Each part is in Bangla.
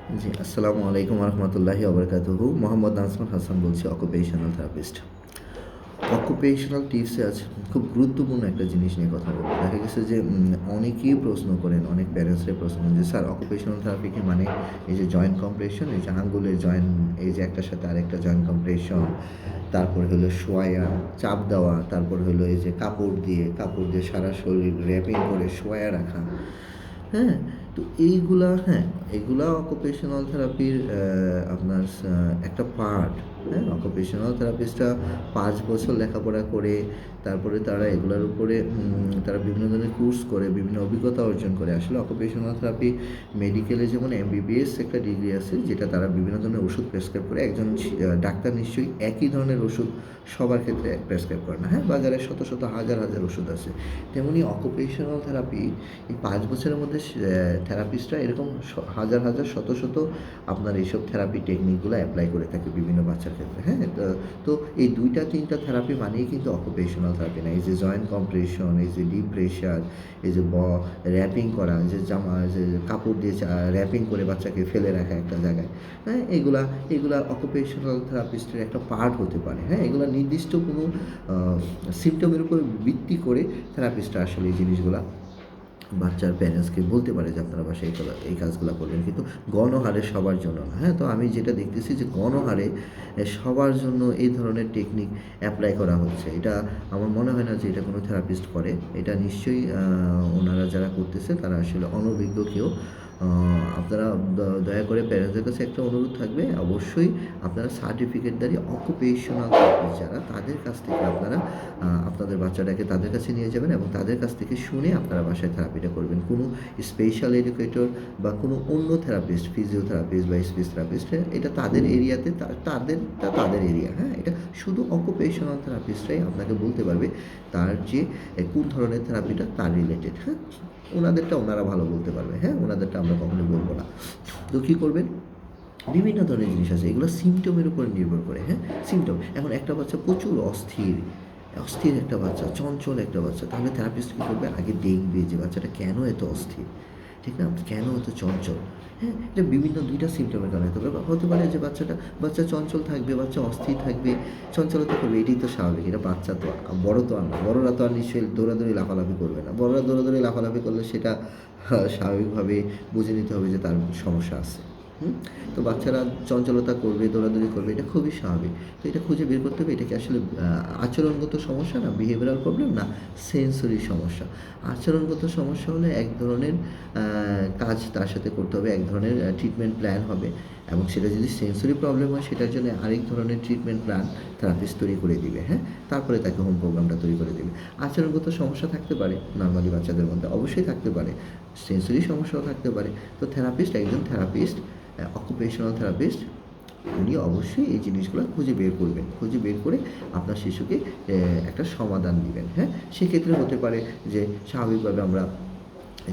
জি, আসসালামু আলাইকুম রহমতুল্লাহি ওবরাকাতুহু। মোহাম্মদ নাজমুল হাসান বলছি, অকুপেশনাল থেরাপিস্ট। অকুপেশনাল টিপসে আজ খুব গুরুত্বপূর্ণ একটা জিনিস নিয়ে কথা বলব। দেখা গেছে যে অনেকেই প্রশ্ন করেন, অনেক প্যারেন্টসরাই প্রশ্ন করেন যে, "স্যার, অকুপেশনাল থেরাপি কি মানে এই যে জয়েন্ট কম্প্রেশন, এই যে আঙ্গুলের জয়েন্ট, এই যে একটার সাথে আরেকটা জয়েন্ট কম্প্রেশন, তারপরে হলো শোয়ায়া, চাপ দেওয়া, তারপর হলো এই যে কাপড় দিয়ে সারা শরীর র‍্যাপিং করে শোয়ায়া রাখা।" হ্যাঁ? তো এগুলা অকুপেশনাল থেরাপির আপনার একটা পার্ট। হ্যাঁ? অকুপেশনাল থেরাপিস্টরা ৫ বছর লেখাপড়া করে তারপরে তারা এগুলার উপরে তারা বিভিন্ন ধরনের কোর্স করে, বিভিন্ন অভিজ্ঞতা অর্জন করে। আসলে অকুপেশনাল থেরাপি মেডিকেলে যেমন এমবিবিএস একটা ডিগ্রি আছে, যেটা তারা বিভিন্ন ধরনের ওষুধ প্রেসক্রাইব করে। একজন ডাক্তার নিশ্চয়ই একই ধরনের ওষুধ সবার ক্ষেত্রে প্রেসক্রাইব করে না। হ্যাঁ? বাজারে শত, শত হাজার ওষুধ আছে। তেমনি অকুপেশনাল থেরাপি এই ৫ বছরের মধ্যে থেরাপিস্টরা এরকম হাজার শত আপনার এইসব থেরাপি টেকনিকগুলো অ্যাপ্লাই করে থাকে বিভিন্ন বাচ্চার ক্ষেত্রে। হ্যাঁ? তো এই ২টা ৩টা থেরাপি মানেই কিন্তু অকুপেশনাল থেরাপি না। এই যে জয়েন্ট কম্প্রেশন, এই যে ডিপ প্রেশার, এই যে র‍্যাপিং করা, যে যে কাপড় দিয়ে র‍্যাপিং করে বাচ্চাকে ফেলে রাখা একটা জায়গায়। হ্যাঁ? এগুলা অকুপেশনাল থেরাপিস্টের একটা পার্ট হতে পারে। হ্যাঁ? এগুলা নির্দিষ্ট কোনো আ সিম্পটমের উপর ভিত্তি করে থেরাপিস্টরা আসলে এই জিনিসগুলা বাচ্চার প্যারেন্টসকে বলতে পারে যে আপনারা বাসায় এই কাজগুলা করবেন। কিন্তু গণহারে সবার জন্য না। হ্যাঁ? তো আমি যেটা দেখতেছি যে গণহারে সবার জন্য এই ধরনের টেকনিক এপ্লাই করা হচ্ছে। এটা আমার মনে হয় না যে এটা কোনো থেরাপিস্ট করে। এটা নিশ্চয়ই ওনারা যারা করতেছে তারা আসলে অনভিজ্ঞ কেউ। আ আপনারা দয়া করে প্যারেন্টসদের কাছে একটা অনুরোধ থাকবে, অবশ্যই আপনারা সার্টিফিকেটধারী অকুপেশনাল থেরাপিস্ট যারা, তাদের কাছ থেকে আপনারা আপনাদের বাচ্চাটাকে তাদের কাছে নিয়ে যাবেন এবং তাদের কাছ থেকে শুনে আপনারা বাসায় থেরাপিটা করবেন। কোনো স্পেশাল এডুকেটর বা কোনো অন্য থেরাপিস্ট, ফিজিওথেরাপিস্ট বা স্পিচ থেরাপিস্ট, এটা তাদের এরিয়াতে তাদেরটা তাদের এরিয়া। হ্যাঁ? এটা শুধু অকুপেশনাল থেরাপিস্টরাই আপনাকে বলতে পারবে তার যে কোন ধরনের থেরাপিটা তার রিলেটেড। হ্যাঁ? ওনাদেরটা ওনারা ভালো বলতে পারবে। হ্যাঁ? ওনাদেরটা আমরা কখনোই বলব না। তো কী করবেন? বিভিন্ন ধরনের জিনিস আছে। এগুলো সিম্পটমের উপরে নির্ভর করে। হ্যাঁ? সিম্পটম। এখন একটা বাচ্চা প্রচুর অস্থির, অস্থির একটা বাচ্চা, চঞ্চল একটা বাচ্চা। তাহলে থেরাপিস্ট কী করবে? আগে দেখবে যে বাচ্চাটা কেন এত অস্থির। ঠিক না? কেন এত চঞ্চল? হ্যাঁ? এটা বিভিন্ন ২ টা সিম্পটমের কারণে হতে পারে যে বাচ্চা চঞ্চল থাকবে, বাচ্চা অস্থির থাকবে, চঞ্চলতা করবে। এটাই তো স্বাভাবিক। এটা বাচ্চা তো, বড় তো আর না। বড়রা তো আর নিশ্চয়ই দৌড়াদৌড়ি লাফালাফি করবে না। বড়রা দৌড়াদৌড়ি লাফালাফি করলে সেটা স্বাভাবিকভাবে বুঝে নিতে হবে যে তার সমস্যা আছে। হুম? তো বাচ্চারা চঞ্চলতা করবে, দৌড়াদৌড়ি করবে, এটা খুবই স্বাভাবিক। তো এটা খুঁজে বের করতে হবে এটা কি আসলে আচরণগত সমস্যা, না বিহেভিয়ারাল প্রবলেম, না সেন্সরি সমস্যা। আচরণগত সমস্যা হলে এক ধরনের কাজ তার সাথে করতে হবে, এক ধরনের ট্রিটমেন্ট প্ল্যান হবে, এবং সেটা যদি সেন্সরি প্রবলেম হয় সেটার জন্য আরেক ধরনের ট্রিটমেন্ট প্ল্যান থেরাপিস্ট তৈরি করে দিবে। হ্যাঁ? তারপরে তাকে হোম প্রোগ্রামটা তৈরি করে দিবে। আচরণগত সমস্যা থাকতে পারে নরমালি বাচ্চাদের মধ্যে, অবশ্যই থাকতে পারে। সেন্সরি সমস্যাও থাকতে পারে। তো একজন থেরাপিস্ট, অকুপেশনাল থেরাপিস্ট, উনি অবশ্যই এই জিনিসগুলো খুঁজে বের করবেন। খুঁজে বের করে আপনার শিশুকে একটা সমাধান দিবেন। হ্যাঁ? সেক্ষেত্রে হতে পারে যে স্বাভাবিকভাবে আমরা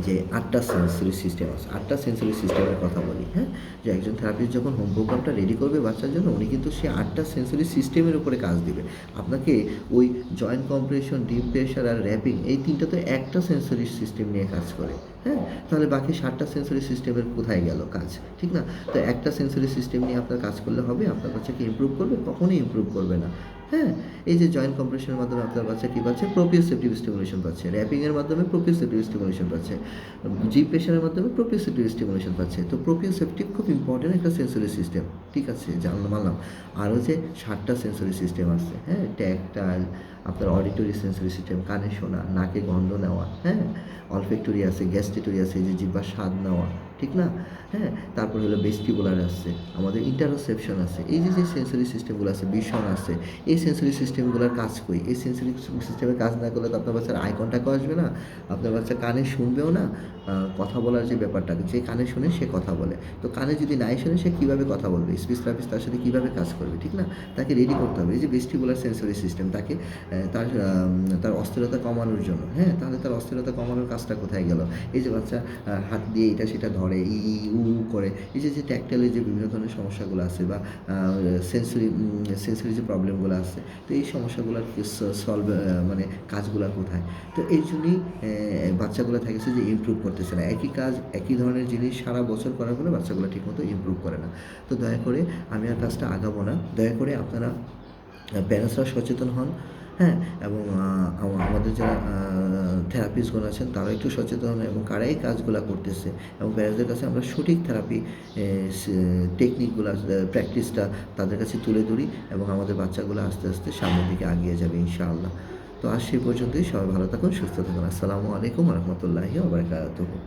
যে ৮টা সেন্সরি সিস্টেম আছে, ৮টা সেন্সরি সিস্টেমের কথা বলি। হ্যাঁ? যে একজন থেরাপিস্ট যখন হোম প্রোগ্রামটা রেডি করবে বাচ্চার জন্য, উনি কিন্তু সেই ৮টা সেন্সরি সিস্টেমের উপরে কাজ দিবে। আপনাকে ওই জয়েন্ট কম্প্রেশন, ডিপ প্রেশার আর র‍্যাপিং, এই ৩টা তো একটা সেন্সরি সিস্টেম নিয়ে কাজ করে। হ্যাঁ? তাহলে বাকি ৭টা সেন্সরি সিস্টেমের কোথায় গেল কাজ? ঠিক না? তো একটা সেন্সরি সিস্টেম নিয়ে আপনার কাজ করলে হবে? আপনার বাচ্চা কি ইমপ্রুভ করবে? কখনোই ইমপ্রুভ করবে না। হ্যাঁ? এই যে জয়েন্ট কম্প্রেশনের মাধ্যমে আপনার বাচ্চা কী পাচ্ছে? প্রোপ্রিওসেপ্টিভ স্টিমুলেশন পাচ্ছে। র‍্যাপিংয়ের মাধ্যমে প্রোপ্রিওসেপ্টিভ স্টিমুলেশন পাচ্ছে। জিভ প্রেশারের মাধ্যমে প্রোপ্রিওসেপ্টিভ স্টিমুলেশন পাচ্ছে। তো প্রোপ্রিওসেপ্টিভ খুব ইম্পর্টেন্ট একটা সেন্সরি সিস্টেম। ঠিক আছে? মানলাম। আরও যে ৭টা সেন্সরি সিস্টেম আছে, হ্যাঁ? ট্যাকটাইল, আপনার অডিটরি সেন্সরি সিস্টেম, কানে শোনা, নাকে গন্ধ নেওয়া, হ্যাঁ? অলফ্যাক্টরি আছে, গ্যাস্ট্রেটরি আছে, এই যে জিহ্বার স্বাদ নেওয়া, ঠিক না? হ্যাঁ? তারপর হলো ভেস্টিবুলার আছে, আমাদের ইন্টারোসেপশন আছে। এই যে সেন্সরি সিস্টেমগুলো আছে, ভিশন আছে, এই সেন্সরি সিস্টেমগুলোর কাজ কই? এই সেন্সরি সিস্টেমের কাজ না করলে তো আপনার বাচ্চার আই কনট্যাক্টও আসবে না, আপনার বাচ্চা কানে শুনবেও না। কথা বলার যে ব্যাপারটা, যে কানে শোনে সে কথা বলে। তো কানে যদি নাই শোনে সে কীভাবে কথা বলবে? স্পিচ থেরাপিস্ট তার সাথে কীভাবে কাজ করবে? ঠিক না? তাকে রেডি করতে হবে। এই যে ভেস্টিবুলার সেন্সরি সিস্টেম, তাকে তার অস্থিরতা কমানোর জন্য, হ্যাঁ? তাহলে তার অস্থিরতা কমানোর কাজটা কোথায় গেল? এই যে বাচ্চা হাত দিয়ে এটা সেটা ধরে, করে, উ করে। এই যে ট্যাক্টাইলের যে বিভিন্ন ধরনের সমস্যাগুলো আছে বা সেন্সরি যে প্রবলেমগুলো আছে, তো এই সমস্যাগুলার সলভ মানে কাজগুলা কোথায়? তো এর জন্যই বাচ্চাগুলো থাকে যে ইমপ্রুভ করতেছে না। একই কাজ, একই ধরনের জিনিস সারা বছর করার ফলে বাচ্চাগুলো ঠিকমতো ইমপ্রুভ করে না। তো দয়া করে আমি আর কাজটা আগাবো না। দয়া করে আপনারা প্যারেন্টসরা সচেতন হন, হ্যাঁ? এবং আমাদের যারা থেরাপিস্টগণ আছেন তারাও একটু সচেতন হন এবং কারা এই কাজগুলা করতেছে এবং প্যারেন্টসদের কাছে আমরা সঠিক থেরাপি টেকনিকগুলা প্র্যাকটিসটা তাদের কাছে তুলে ধরি এবং আমাদের বাচ্চাগুলো আস্তে, আস্তে সামনের দিকে এগিয়ে যাবে ইনশাআল্লাহ। তো আজ সেই পর্যন্তই। সবাই ভালো থাকুন, সুস্থ থাকুন। আসসালামু আলাইকুম ওয়া রাহমাতুল্লাহি ওয়া বারাকাতুহু।